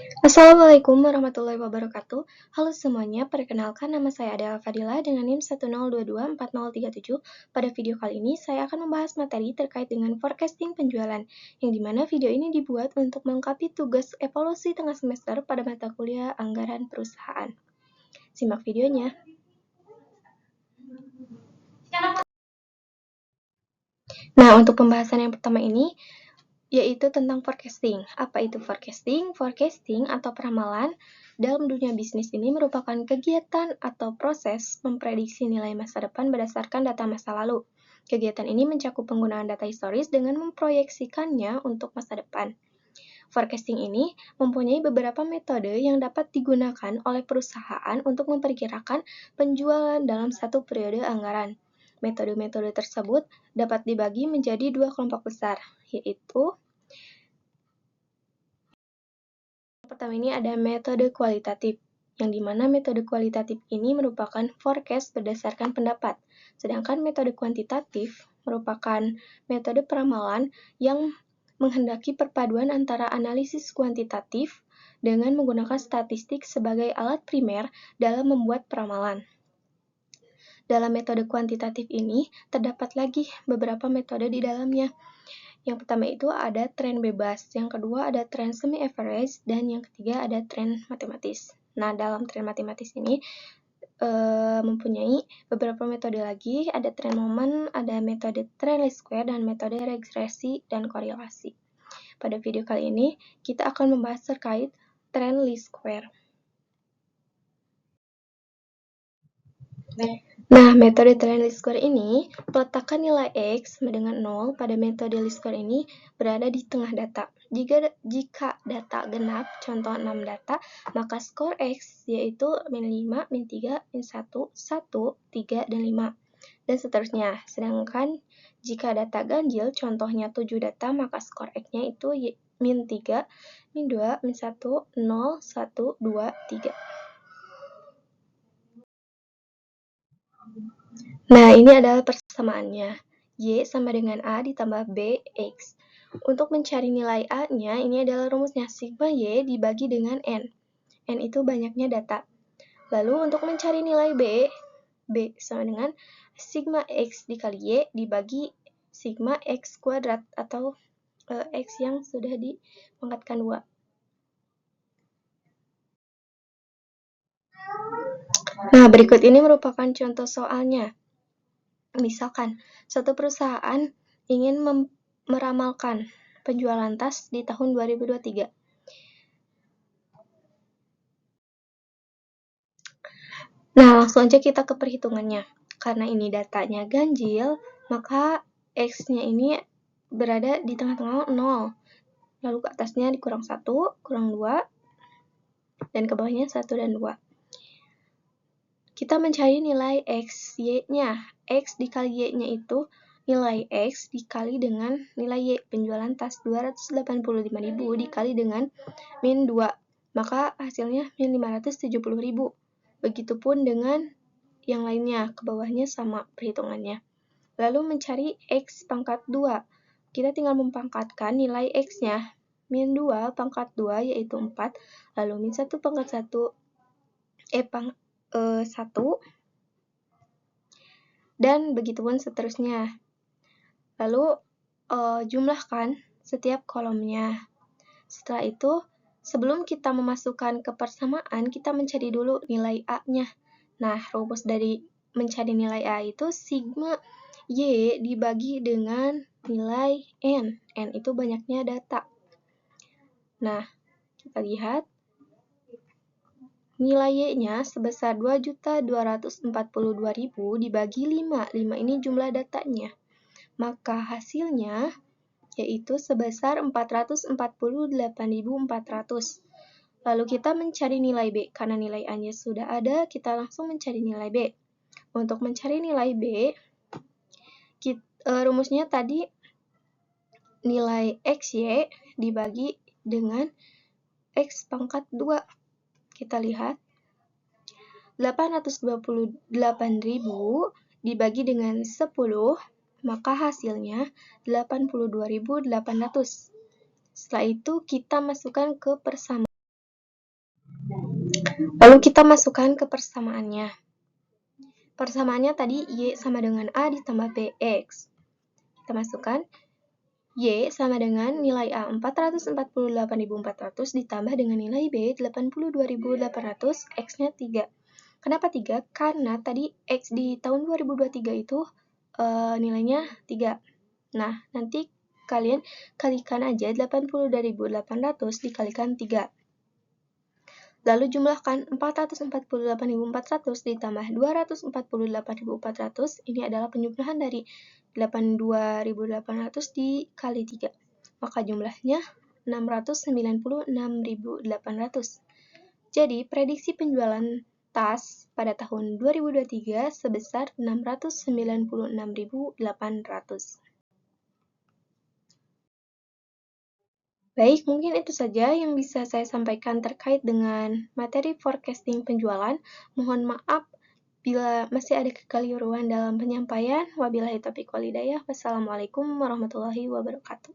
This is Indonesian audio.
Assalamualaikum warahmatullahi wabarakatuh. Halo semuanya, perkenalkan nama saya Adela Fadila dengan NIM 102240037. Pada video kali ini, saya akan membahas materi terkait dengan forecasting penjualan, yang dimana video ini dibuat untuk melengkapi tugas evaluasi tengah semester pada mata kuliah anggaran perusahaan. Simak videonya. Nah, untuk pembahasan yang pertama ini, yaitu tentang forecasting. Apa itu forecasting? Forecasting atau peramalan dalam dunia bisnis ini merupakan kegiatan atau proses memprediksi nilai masa depan berdasarkan data masa lalu. Kegiatan ini mencakup penggunaan data historis dengan memproyeksikannya untuk masa depan. Forecasting ini mempunyai beberapa metode yang dapat digunakan oleh perusahaan untuk memperkirakan penjualan dalam satu periode anggaran. Metode-metode tersebut dapat dibagi menjadi dua kelompok besar, yaitu pertama ini ada metode kualitatif, yang dimana metode kualitatif ini merupakan forecast berdasarkan pendapat, sedangkan metode kuantitatif merupakan metode peramalan yang menghendaki perpaduan antara analisis kuantitatif dengan menggunakan statistik sebagai alat primer dalam membuat peramalan. Dalam metode kuantitatif ini, terdapat lagi beberapa metode di dalamnya. Yang pertama itu ada tren bebas, yang kedua ada tren semi-average, dan yang ketiga ada tren matematis. Nah, dalam tren matematis ini mempunyai beberapa metode lagi, ada tren momen, ada metode tren least square, dan metode regresi dan korelasi. Pada video kali ini, kita akan membahas terkait tren least square. Nah, metode tren least square ini, peletakan nilai X sama dengan 0 pada metode least square ini berada di tengah data. Jika data genap, contoh 6 data, maka skor X yaitu min 5, min 3, min 1, 1, 3, dan 5, dan seterusnya. Sedangkan jika data ganjil, contohnya 7 data, maka skor X-nya itu min 3, min 2, min 1, 0, 1, 2, 3. Nah, ini adalah persamaannya. Y sama dengan A ditambah B, X. Untuk mencari nilai A-nya, ini adalah rumusnya sigma Y dibagi dengan N. N itu banyaknya data. Lalu untuk mencari nilai B, B sama dengan sigma X dikali Y dibagi sigma X kuadrat atau X yang sudah dipangkatkan 2. Nah, berikut ini merupakan contoh soalnya. Misalkan, suatu perusahaan ingin meramalkan penjualan tas di tahun 2023. Nah, langsung aja kita ke perhitungannya. Karena ini datanya ganjil, maka X-nya ini berada di tengah-tengah 0. Lalu ke atasnya dikurang 1, kurang 2, dan ke bawahnya 1 dan 2. Kita mencari nilai X, Y-nya. X dikali Y-nya itu nilai X dikali dengan nilai Y, penjualan tas 285.000 dikali dengan min 2, maka hasilnya min 570.000. Begitupun dengan yang lainnya, ke bawahnya sama perhitungannya. Lalu mencari X pangkat 2, kita tinggal mempangkatkan nilai X-nya. Min 2 pangkat 2 yaitu 4, lalu min 1 pangkat 1, 1, dan begitupun seterusnya. Lalu jumlahkan setiap kolomnya. Setelah itu, sebelum kita memasukkan ke persamaan, kita mencari dulu nilai A-nya. Nah, rumus dari mencari nilai A itu sigma Y dibagi dengan nilai N. N itu banyaknya data. Nah, kita lihat nilai Y-nya sebesar 2.242.000 dibagi 5. 5 ini jumlah datanya. Maka hasilnya yaitu sebesar 448.400. Lalu kita mencari nilai B. Karena nilai A-nya sudah ada, kita langsung mencari nilai B. Untuk mencari nilai B, rumusnya tadi nilai XY dibagi dengan X pangkat 2. Kita lihat 828.000 dibagi dengan 10, maka hasilnya 82.800. Setelah itu kita masukkan ke persamaan. Lalu kita masukkan ke persamaannya. Persamaannya tadi Y sama dengan A ditambah BX. Kita masukkan Y sama dengan nilai A 448.400 ditambah dengan nilai B 82.800, X-nya 3. Kenapa 3? Karena tadi X di tahun 2023 itu nilainya 3. Nah, nanti kalian kalikan aja 82.800 dikalikan 3. Lalu jumlahkan 448.400 ditambah 248.400, ini adalah penjumlahan dari 82.800 dikali 3. Maka jumlahnya 696.800. Jadi, prediksi penjualan tas pada tahun 2023 sebesar 696.800. Baik, mungkin itu saja yang bisa saya sampaikan terkait dengan materi forecasting penjualan. Mohon maaf bila masih ada kekeliruan dalam penyampaian. Wabillahi taufiq wal hidayah. Wassalamualaikum warahmatullahi wabarakatuh.